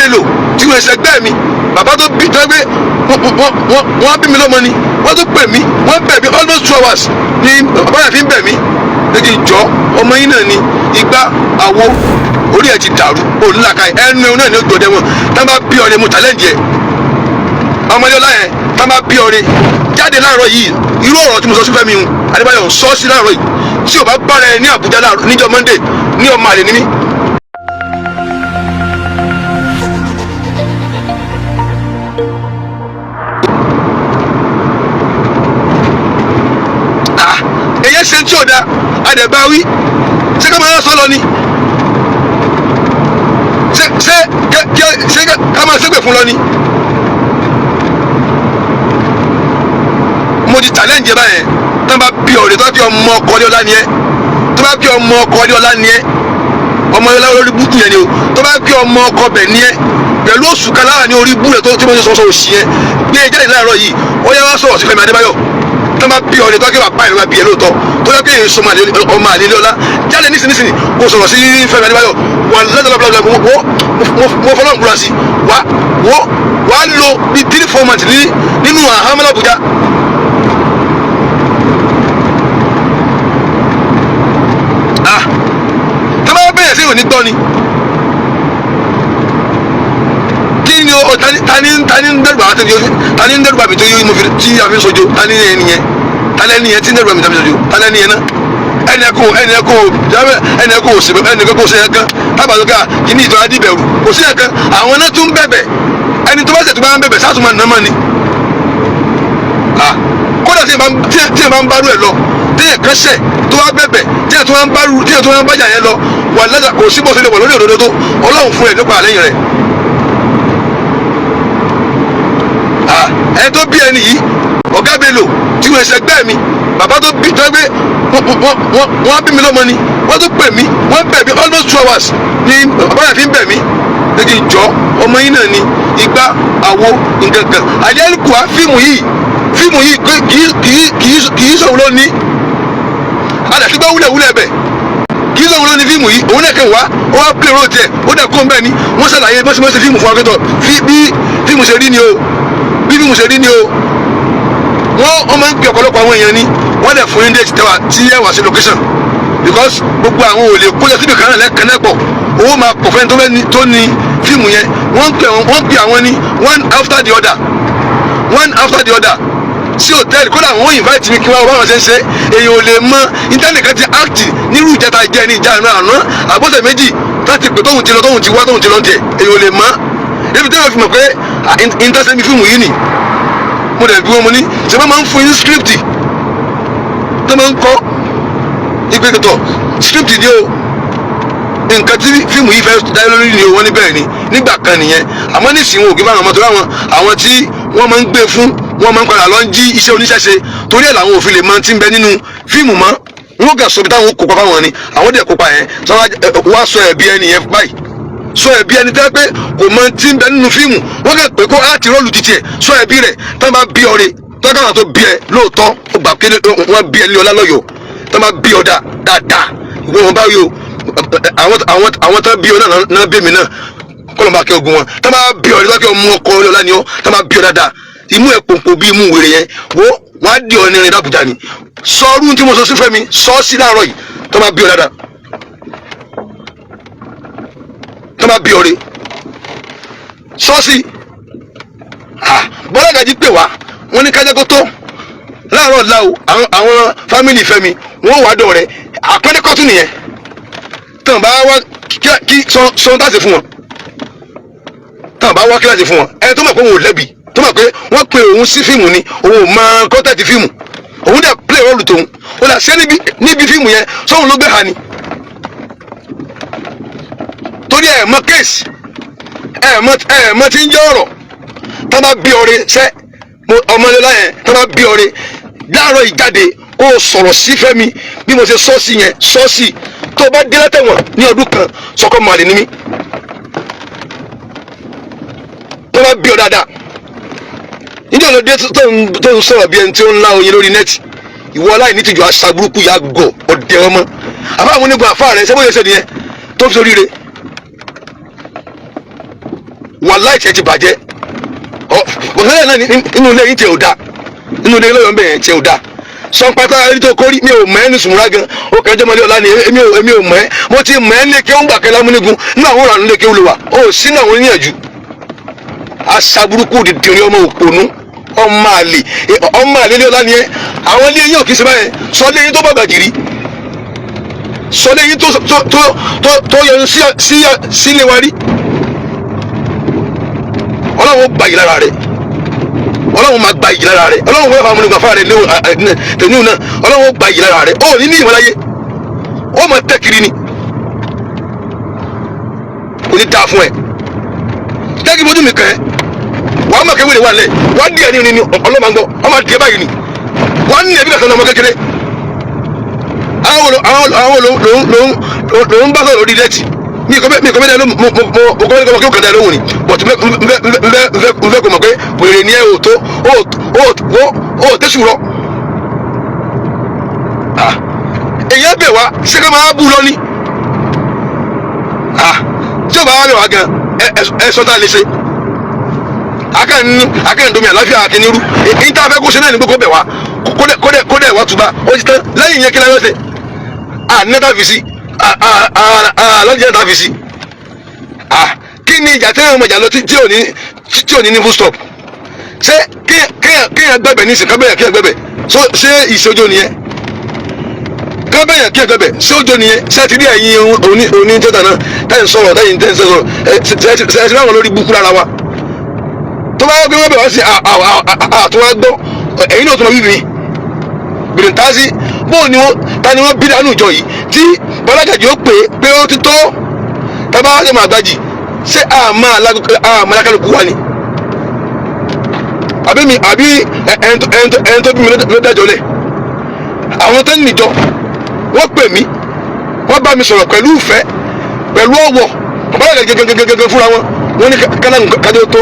Bello tí wọ́n ṣe gbẹ́ mi bàbá tó bí tó gbé wọ́n bí mi lọ́mọ ni wọ́n tó pè mí wọ́n bẹ̀ mí almost 2 hours ni bàbá yẹn fi ń bẹ̀ mí lẹ́kì jọ ọmọ yín náà ni igbá àwo orí ẹ̀ ti dàrú òǹlàkà ẹnu ẹ̀ náà ni ó gbòdẹ wọn tá bá bí ọ̀rẹ́ mu challenge ẹ̀ ọmọdé ọlá yẹn tá bá bí ọ̀rẹ́ jáde láàárọ̀ yìí irú ọ̀rọ̀ tí mo sọ sí Fẹ́mi Adébáyọ̀ sọ sí láàárọ̀ yìí tí ò bá bára ẹ ní Àbújá níjọ́ Monday ní ọmọ àlè ní mí. èyí ṣe tí ò da àdẹ̀báwí ṣé ká máa sọ lọ ni ṣé ká máa ṣépè fún lọ ni. mo ti challenge báyẹn tó bá bí ọ̀rẹ́ tó bá bí ọmọ ọkọ ní ọlá ni ẹ tó bá bí ọmọ ọkọ ní ọlá ni ẹ ọmọ ọlá lórí búkú yẹn ni o tó bá bí ọmọ ọkọ bẹ̀ ni ẹ pẹ̀lú oṣù kan lára ní orí bú rẹ̀ tó tí mo ṣe sọ́sọ́ òṣì yẹn gbé e jáde láàárọ̀ yìí ó yẹ wá sọ̀rọ̀ sí Fẹ́mi Adébáyọ̀ tó bá bí ọ̀rẹ́ tó bá kí wàá báyìí ló bá bí ẹ lóòótọ́ tó yẹ kí èyí sọmọ àlélẹ́ ọlá jáde nísìnyí kó sọ̀rọ̀ sí Fẹ́mi Adébáyọ̀ wà lọ́dọ̀lọ́dọ̀ mo fọlọ́ nkúra sí wà á lo bíi 3-4 months nínú àhámọ́ Àbújá. sí òní gbọ́ ni kí ni o tani ń dẹ́rù àti tani ń dẹ́rù àbí tó yí mo fi tí a fi sojo tani ẹni yẹn tani ẹni yẹn tí ń dẹ́rù àbí tó fi sojo tani ẹni yẹn náà ẹni ẹkọ òsèbẹ ẹni ẹkọ òsèbẹ kan tábàlùkà kì ní ìtọ́ adìbẹ̀rù kò sí ẹ̀kan àwọn náà tún bẹ̀bẹ̀ ẹni tó bá ṣètò bá ń bẹ̀bẹ̀ sátúmọ̀ nàmọ́ ni kódà tí ẹ bá ń bárú ẹ lọ téèyàn kan ṣẹ̀ tó wá bẹ̀bẹ̀ téèyàn tó wá ń bájà yẹn lọ wà lẹ́dà kò sí bó ṣe lè wọ̀ lórí òdodo tó Ọlọ́run fún ẹ̀ nípa àlẹ́yìn rẹ̀. ẹ tó bí ẹni yìí Ọ̀gá Bello tí wọ́n ṣe gbẹ́ mi bàbá tó bí tó gbé wọ́n bí mi lọ́mọ ni wọ́n tó pè mí wọ́n bẹ̀ mí almost 2 hours ni bàbá yẹn fi ń bẹ̀ mí lẹ́kì jọ ọmọ yín náà ni igbá àwo nǹkan kan àjẹkù fíìmù yìí kì í sọ̀rọ̀ lónìí àdàtí bá wúlẹ̀ bẹ̀ kì í sọ̀rọ̀ lónìí fíìmù yìí òun náà kẹ́ wá ó wá pè ró tiẹ̀ ó dẹ̀ kó ń bẹ̀ ni wọ́n ṣàlàyé bó ṣe máa ṣe fíìmù fún akẹ́tọ̀ bí fíìmù ṣe rí ni o wọ́n máa ń pè ọ̀pọ̀lọpọ̀ àwọn èèyàn ni wọ́n dẹ̀ fún index tẹ́wà tí ẹ wà sí location because gbogbo àwọn ò lè kójọ síbi kan náà lẹ́kànnẹ́ pọ̀ owó máa pọ̀ fẹ́ni tó ní fíìmù yẹn wọ́n pè àwọn ní one after the other sí hòtẹ́ẹ̀lì kódà wọ́n invite mi kí wọ́n bá wọn ṣe ń ṣe èèyàn ò lè mọ internet kan ti act nírú ìjẹta ìjẹ ní ìjà ìran àná àbọ̀sẹ̀ méjì láti pè tóun ti lọ tóun ti wá tóun ti lọ tiẹ̀ èèyàn ò lè mọ ebi tí wọ́n fi mọ̀ pé intanṣẹ́mi fíìmù yìí nì mo dẹ̀ bí wọn mo ní ṣe máa ń fún yín script tó máa ń kọ́ ìgbẹ́kẹ̀tọ̀ script ni o nǹkan tí fíìmù yìí fẹ́ dá lórí ni o wọ́n ní bẹ́ẹ̀ ni nígbà kan nìyẹn àmọ́ nísìnyí wọn ò kí fáwọn ọmọ tó láwọn àwọn tí wọ́n máa ń gbé fún wọ́n máa ń padà lọ ń jí iṣẹ́ oníṣẹ́ṣe torí ẹ̀ làwọn òfin lè máa ti ń bẹ nínú fíìmù mọ́ wọn kà sọ bí táwọn kópa fáwọn ni àwọn dẹ̀ kópa yẹn wá sọ ẹ̀bí ẹni yẹn báyìí sọ ẹ̀bí ẹni tẹ́ pé kò mọ ti ń bẹ nínú fíìmù wọ́n kà pé kó láti rọ́ọ̀lù títì ẹ̀ sọ ẹ̀bí rẹ̀ tá bá bí ọ rẹ̀ tọ́kàrà tó bí ẹ lóòótọ́ ó gbà pé wọ́n bí ẹ ní ọlá lọ́yọ̀ọ́ tá bá bí ọ dáadáa ìwé wọn bá rí o àwọn tó bí ọ náà bí mi náà kọ́lọ̀ bá kẹ́ ogun wọn tá bá bí ọ rẹ̀ lọ́kẹ́ ọmọ ọkọ ọlá ni ọ tá bá bí ọ dáadáa imú ẹ̀ pòǹpò bí imú wèrè yẹn wọ́n á di ọ nírin d'Àbújá ni sọ ọdún tí mo sọ sí Fẹ́mi sọ sí láàárọ̀ yìí tó bá bí ọ dáadáa tó bá bí ọ rẹ̀ sọ́ọ̀sì Bọ́lá Gàjí pè wá wọ́n ní kájá kó tó láàárọ̀ ọ̀la o àwọn fámìlì Fẹ́mi wọ́n wá dọ̀ rẹ̀ àpẹẹrẹ kọ́tún nìyẹn tàn bá wá kí sọ táàsì fún wọn tàn bá wá kíláàsì fún wọn ẹni tó mọ̀ pé òun ò lẹ́bi tó mọ̀ pé wọ́n pe òun sí fíìmù ni òun ò mọ kọ́ńtẹ́ẹ̀tì fíìmù òun dẹ̀ play role tòun ó dà sí níbi fíìmù yẹn sóhun ló gbé ha ni torí ẹ̀ mọ kéèsì ẹ̀ mọ tí ń jẹ́ ọ̀rọ̀ tá bá bí ọ̀rẹ́ sẹ́ ọmọlẹ́lá yẹn tá bá bí ọ̀rẹ́ láàárọ̀ ìjáde kó o sọ̀rọ̀ sí Fẹ́mi bí mo ṣe sọ́ọ̀sì yẹn sọ́ọ̀sì tó o bá dé látẹ̀wọ̀n ní ọdún kan sọ́kọ́ màlẹ̀ ní mí tó bá bí ọ dáadáa níjẹ́ ọ̀nà tó ń sọ̀rọ̀ bí ẹni tí ó ń lá oyin lórí nẹ́ẹ̀tì ìwọ aláì ní tìjú aṣa burúkú ya gọ̀ ọ̀dẹ̀ ọmọ àbá àwọn onígun àfa rẹ̀ ṣẹ́bóyè ṣe nìyẹn tó fi sóríire wàláì tiẹ̀ ti bàjẹ́ ọ̀sẹ̀ náà nínú ilé yín tiẹ̀ ò da nínú ilé lọ́yọ̀ ń bẹ̀ yẹn tiẹ̀ ò da sọpátá ẹni tó kórì mi ò mọ̀ ẹ́ ní sùnmùrà gan ó kẹjọ́ mọ́lẹ́ ọ̀la ni èmi ò mọ̀ ẹ́ mo ti mọ̀ ẹ́ ní kéwọ́n gbà kẹ́lá múnigun nínú àwọn ọ̀rọ̀ nílé kéwọ́n lè wà ó sínú àwọn oníyànjú aṣaburúkú dìdìrín ọmọ òpònú ọmọ àlè lé ọ̀la ni ẹ àwọn ilé yín ò kí n ṣe báyẹn sọ lé yín tó bàgbà jìrì sọ lé yín tó yọnu sílé wa rí ọlọ́run gba yìí lára rẹ̀ ọlọ́run máa gba yìí lára rẹ̀ ọlọ́run wọ́n fà múnigun afárá rẹ̀ tẹ̀yìn náà ọlọ́run gba yìí lára rẹ̀ ó ní ìmọ̀láyé ó máa tẹ̀ kiri ni kò ní dáa fún ẹ tẹ́kí bójú mi kàn ẹ́ wàá mọ̀ kéwìrì wà lẹ̀ wàá di ẹni ní ọlọ́màgbọ́ ọmọ adìẹ báyìí ni wàá ní ẹbí kàtàn ọmọ kékeré àwọn lòún bá sọ̀rọ̀ lórí dẹ́tì mi kọ́ bẹ́ẹ̀ ló mo kọ́ bẹ́ẹ̀ kọ́ kí ó kàdá lóhùn ni bọ̀tù nfẹ́ kò mọ̀ pé wèrè ni ẹ ò tó ó tẹ̀sù rọ èyàn bẹ̀ wá ṣé ká máa bú lọ ni tí ó bá wà bẹ̀ wá gan ẹ sọ tá a lè ṣe akẹ́yìndomi àláfíà akẹ́nirú èyí tá a fẹ́ kó ṣe náà ní gbogbo bẹ̀ wá kódẹ̀ wá tuba ó ti tán lẹ́yìn yẹn kí láyọ̀ ṣe nẹ́tà fi sí lọ́jọ́ nẹ́tà fi sí kí ni ìjà tẹ́lẹ̀ ọmọ ìjà lọ tí ò ní full stop ṣé kéèyàn gbẹ̀bẹ̀ ní ìsìn kábẹ́yà kéèyàn gbẹ̀bẹ̀ ṣé ìṣojo nìyẹn kábẹ́yà kéèyàn gbẹ̀bẹ̀ ṣé ojo nìyẹn ṣé ti rí ẹ̀yin òní tẹ́tà náà tẹ́yìn sọ̀rọ̀ tẹ́yìn sọ̀rọ̀ ṣe ti láwọn lórí búkú lára wa tó bá gbé wọ́n bẹ̀ wá sí àtúwá gbọ́ ẹ̀yin náà tó lọ bíbí bìrìntàsí bóò ni ta ni wọ́n bí dánú ìjọ yìí tí bọ́lágàjì ó pé ó ti tó tábà wá sí máa gbájì ṣé àmàlákàlùkù wà ní àbí ẹni tó bí mi ló dájọ́ lẹ̀ àwọn tó ń nìjọ wọ́n pè mí wọ́n bá mi sọ̀rọ̀ pẹ̀lú ìfẹ́ pẹ̀lú ọ̀wọ̀ bọ́lágàjì gẹ́gẹ́gẹ́gẹ́ fúnra wọn wọ́n ní kájọ́ tó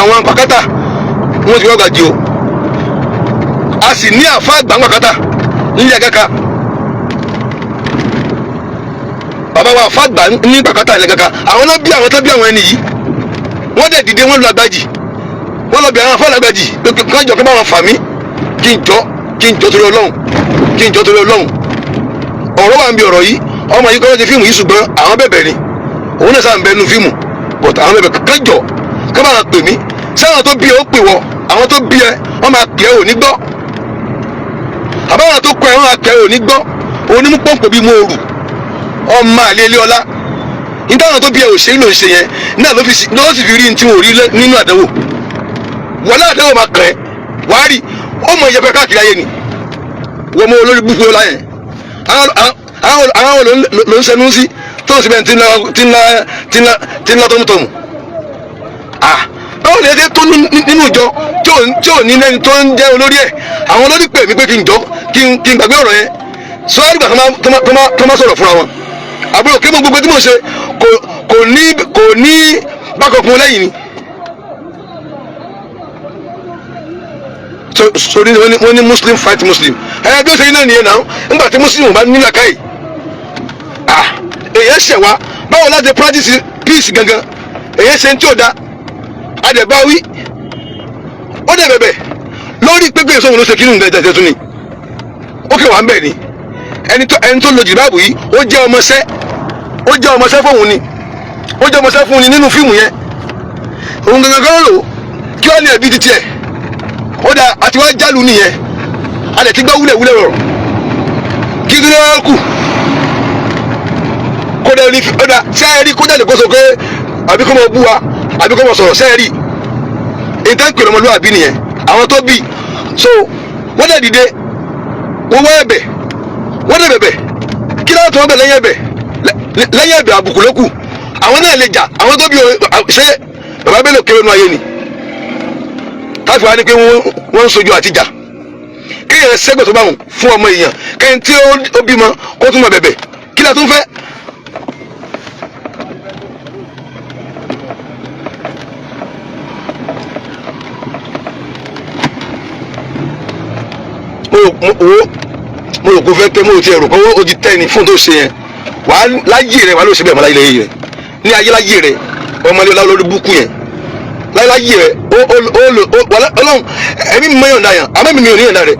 àwọn pàkátà wọ́n ti wọ́gà jí o a sì ní àfa àgbà pàkátà nílẹ̀ kẹ́kà bàbá wa àfa àgbà ní pàkátà nílẹ̀ kẹ́kà àwọn náà bí àwọn tó bí àwọn ẹni yìí wọ́n dẹ̀ dìde wọ́n lu àgbàjì wọ́n lọ bí àwọn afọ́ àgbàjì kájọ kí báwọn fà mí kí n jọ torí ọlọ́run ọ̀rọ̀ wà ń bí ọ̀rọ̀ yìí ọmọ yìí kọ́ ti fíìmù yìí ṣùgbọ́n àwọn bẹ̀bẹ̀ ni òun náà sáà ń bẹ nu fíìmù but àwọn bẹ̀bẹ̀ kájọ ká máa pè mí sáwọn tó bí ẹ ó pè wọ àwọn tó bí ẹ wọ́n máa pè ẹ ò ní gbọ́ àbáwọn tó kọ ẹ wọ́n máa pè ẹ ò ní gbọ́ onímú pọ́ǹpọ̀ bíi mòórù ọmọ àlè ilé ọlá nítawọn tó bí ẹ ò ṣe ló ń ṣe yẹn náà ló sì fi rí ní tí wọn ò rí nínú àdánwò wọlé àdánwò máa kàn ẹ wàá rí ó mọ ìyẹpẹ káàkiri ayé ni wọ́n mọ olórí búkú ọlá yẹn àwọn ló ń ṣẹnu sí tó sì bẹ́ẹ̀ tí ń lá tọ́mùtọ́mù báwo ni ẹ ṣe tó nínú ìjọ tí ò ní lẹ́ni tó ń jẹ́ olórí ẹ̀ àwọn olórí pè mí pé kí n gbàgbé ọ̀rọ̀ yẹn sọ́ọ́rì gbà tó má sọ̀rọ̀ fúnra wọn àbúrò kí gbogbo tí mo ṣe kò ní bákọ̀kun lẹ́yìn ni so wọ́n ní muslim fight muslim bí ó ṣe iná nìyẹn náà nígbà tí muslim bá nílà káyì èyàn ṣẹ̀ wá báwo láti practice peace gangan èyàn ṣe ń tí ò da adẹ̀báwí ó dẹ̀ bẹ̀bẹ̀ lórí pépé sóhun ló ṣe kí nínú ìdẹ̀tẹ̀ tún ni ó kẹwàá ń bẹ̀ ni ẹni tó lo jìbáàbù yìí ó jẹ́ ọmọṣẹ́ fóun ni ó jẹ́ ọmọṣẹ́ fún ni nínú fíìmù yẹn òun gangan kan lò kí wọ́n ní ẹ̀bí ti tiẹ̀ ó dà àti wá jálù nìyẹn a lè ti gbọ́ wúlẹ̀wúlẹ̀ rọrùn kí ló lọ́wọ́ kù kó dẹ̀ rí ó dà sẹ́ẹ̀rí kó jáde kó sọ pé àbí kó mọ bú wa àbí kó mọ sọ̀rọ̀ sẹ́ẹ̀rí ìtẹ́kùn ọmọlúwàbí nìyẹn àwọn tó bí so wọ́n dẹ̀ dìde wọ́n wá ẹ̀bẹ̀ wọ́n dẹ̀ bẹ̀bẹ̀ kí láwọn tó wọ́n bẹ̀ lẹ́yìn ẹ̀bẹ̀ àbùkù ló kù àwọn náà lè jà àwọn tó bí ṣé bàbá Bello kéré nù ayé ni káfí wa ni pé wọ́n ń sojú àti jà kéèyàn sẹ́gbẹ̀ tó bá wọn fún ọmọ èèyàn kẹ́yìn tí ó bímọ kó tún mọ bẹ̀bẹ̀ kí la tún fẹ́. mo rò kó fẹ́ tẹ́ mo ti ẹ̀rù kó o ti tẹ́ ni fún tó ṣe yẹn wàá láyé rẹ̀ wàá ló ṣe bẹ́ẹ̀ mọ́ láyé lẹ́yìn rẹ̀ ní ayéláyé rẹ ọmọlé olórí búkú yẹn láyéláyé rẹ ọlọ́run ẹ̀mí mi mọ̀ yọ̀ǹda yẹn àmọ́ mi ò ní yọ̀ǹda rẹ.